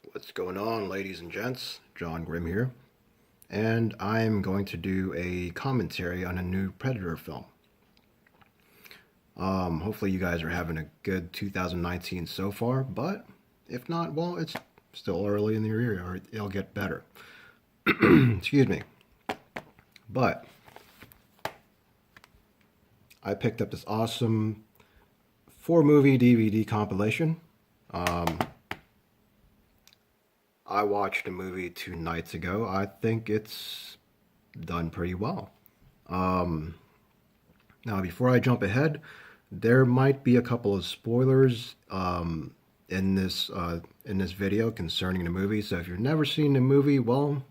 What's going on, ladies and gents? John Grimm here, and I'm going to do a commentary on a new Predator film. Hopefully, you guys are having a good 2019 so far, but if not, well, it's still early in the year, or it'll get better. Excuse me. But I picked up this awesome four movie DVD compilation. I watched a movie 2 nights ago. I think it's done pretty well. Now, before I jump ahead, there might be a couple of spoilers in this video concerning the movie. So if you've never seen the movie, well,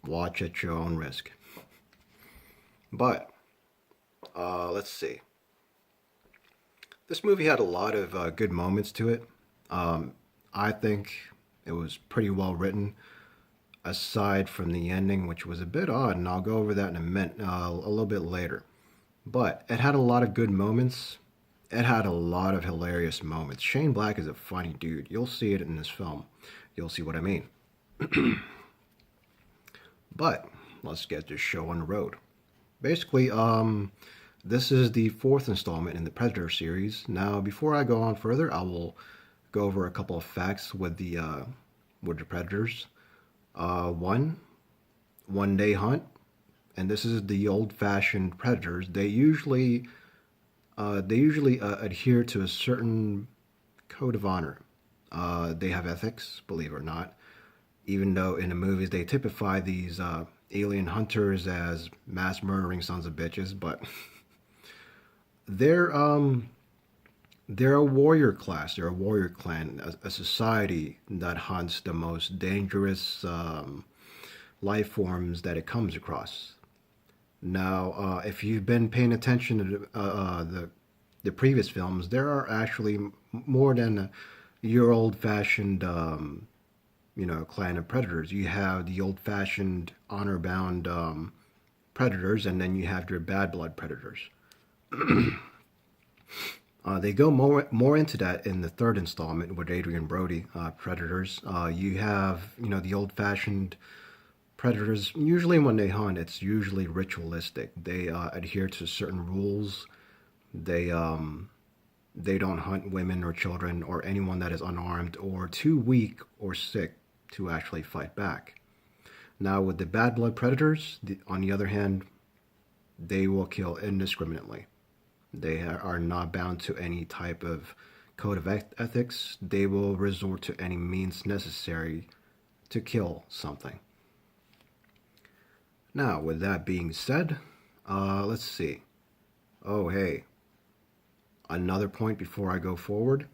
watch at your own risk. But let's see. This movie had a lot of good moments to it. I think it was pretty well written, aside from the ending, which was a bit odd, and I'll go over that in a minute, a little bit later. But it had a lot of good moments. It had a lot of hilarious moments. Shane Black is a funny dude. You'll see it in this film. You'll see what I mean. But let's get this show on the road. Basically, this is the fourth installment in the Predator series. Now, before I go on further, I will go over a couple of facts with the Predators. One day hunt, and this is the old-fashioned Predators. They usually adhere to a certain code of honor. They have ethics, believe it or not, even though in the movies they typify these alien hunters as mass murdering sons of bitches, but they're um they're a warrior class. They're a warrior clan, a society that hunts the most dangerous life forms that it comes across. Now, if you've been paying attention to the previous films, there are actually more than your old-fashioned clan of predators. You have the old-fashioned honor-bound predators, and then you have your bad blood predators. They go more into that in the third installment with Adrian Brody, Predators. You have the old-fashioned predators. Usually, when they hunt, it's usually ritualistic. They adhere to certain rules. They they don't hunt women or children or anyone that is unarmed or too weak or sick to actually fight back. Now, with the bad blood predators, on the other hand, they will kill indiscriminately. They are not bound to any type of code of ethics. They will resort to any means necessary to kill something. Now, with that being said, let's see. Oh, hey, another point before I go forward.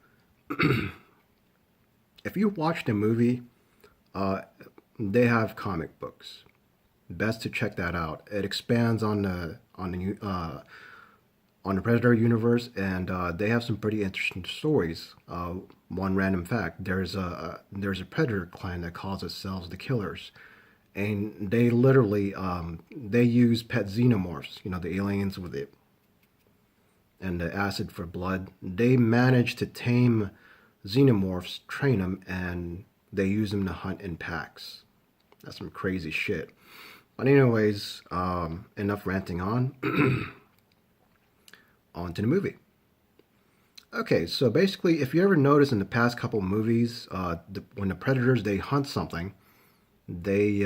If you watch the movie, uh, they have comic books. Best to check that out. It expands on the Predator universe, and they have some pretty interesting stories. One random fact: there's a Predator clan that calls themselves the Killers, and they literally they use pet xenomorphs. You know, the aliens with it and the acid for blood. They manage to tame xenomorphs, train them, and they use them to hunt in packs. That's some crazy shit. But anyways, enough ranting on. On to the movie. Okay, so basically, if you ever notice in the past couple movies, when the predators they hunt something, they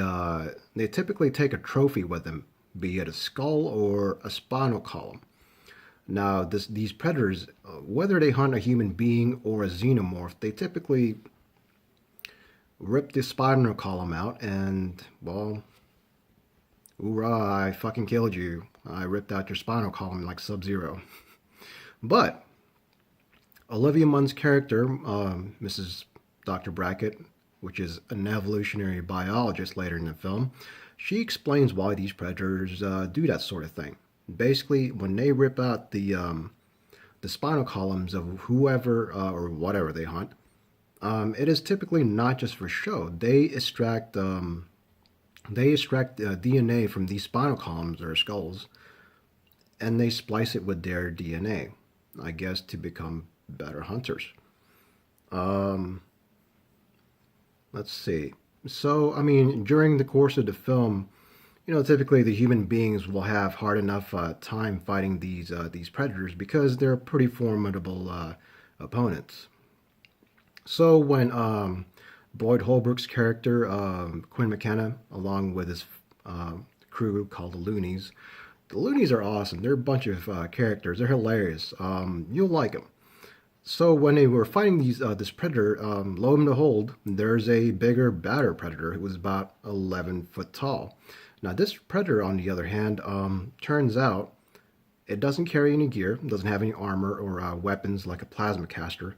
typically take a trophy with them, be it a skull or a spinal column. Now, these predators, whether they hunt a human being or a xenomorph, they typically rip the spinal column out and, well, hoorah, I fucking killed you. I ripped out your spinal column like Sub-Zero. But Olivia Munn's character, Mrs. Dr. Brackett, which is an evolutionary biologist later in the film, she explains why these predators do that sort of thing. Basically, when they rip out the spinal columns of whoever or whatever they hunt, it is typically not just for show. They extract DNA from these spinal columns or skulls, and they splice it with their DNA, I guess, to become better hunters. Um, Let's see. So, I mean, during the course of the film, typically the human beings will have hard enough time fighting these predators because they're pretty formidable opponents. So when Boyd Holbrook's character Quinn McKenna, along with his crew called the Loonies are awesome. They're a bunch of characters. They're hilarious. You'll like them. So when they were fighting this predator, lo and behold, there's a bigger, badder predator who was about 11 foot tall. Now this predator, on the other hand, turns out it doesn't carry any gear, doesn't have any armor or weapons like a plasma caster.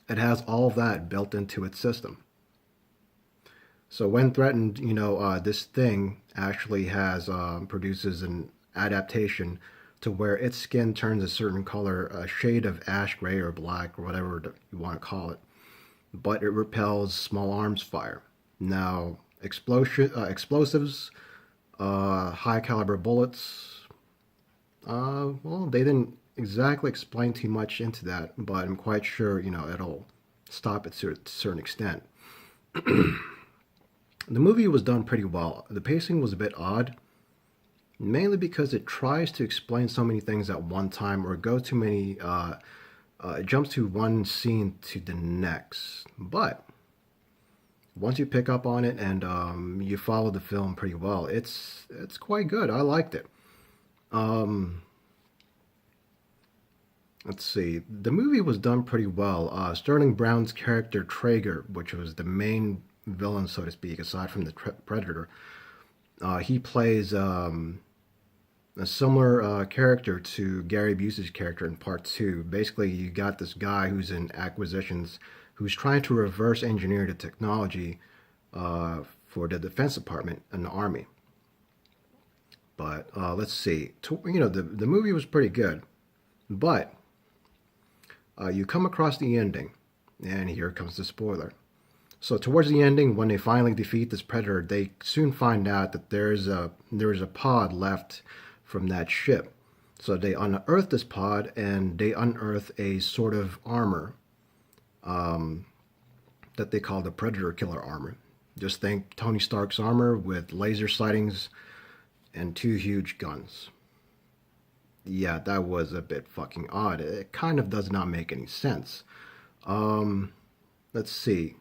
It has all of that built into its system. So when threatened, this thing actually has produces an adaptation to where its skin turns a certain color, a shade of ash gray or black or whatever you want to call it. But it repels small arms fire. Now, explosives, high caliber bullets. Well, they didn't exactly explain too much into that, but I'm quite sure it'll stop it to a certain extent. The movie was done pretty well. The pacing was a bit odd, mainly because it tries to explain so many things at one time or go too many. It jumps to one scene to the next, but once you pick up on it and you follow the film pretty well, it's quite good. I liked it. Let's see. The movie was done pretty well. Sterling Brown's character Traeger, which was the main villain, so to speak, aside from the Predator, he plays a similar character to Gary Busey's character in Part 2. Basically, you got this guy who's in acquisitions who's trying to reverse engineer the technology for the Defense Department and the Army. But let's see. The movie was pretty good, but you come across the ending, and here comes the spoiler. So towards the ending, when they finally defeat this predator, they soon find out that there is a pod left from that ship. So they unearth this pod, and they unearth a sort of armor that they call the Predator Killer armor. Just think Tony Stark's armor with laser sightings and two huge guns. Yeah, that was a bit fucking odd. It kind of does not make any sense. Let's see.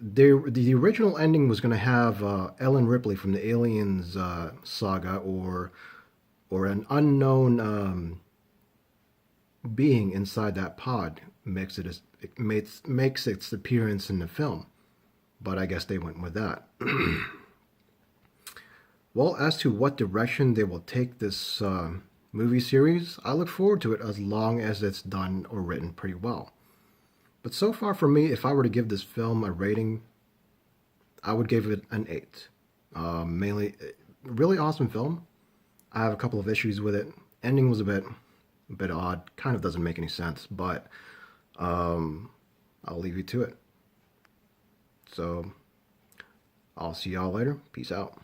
The original ending was going to have Ellen Ripley from the Aliens saga or an unknown being inside that pod makes its appearance in the film. But I guess they went with that. Well, as to what direction they will take this movie series, I look forward to it as long as it's done or written pretty well. But so far for me, if I were to give this film a rating, I would give it an 8. Mainly, really awesome film. I have a couple of issues with it. Ending was a bit odd. Kind of doesn't make any sense, but I'll leave you to it. So, I'll see y'all later. Peace out.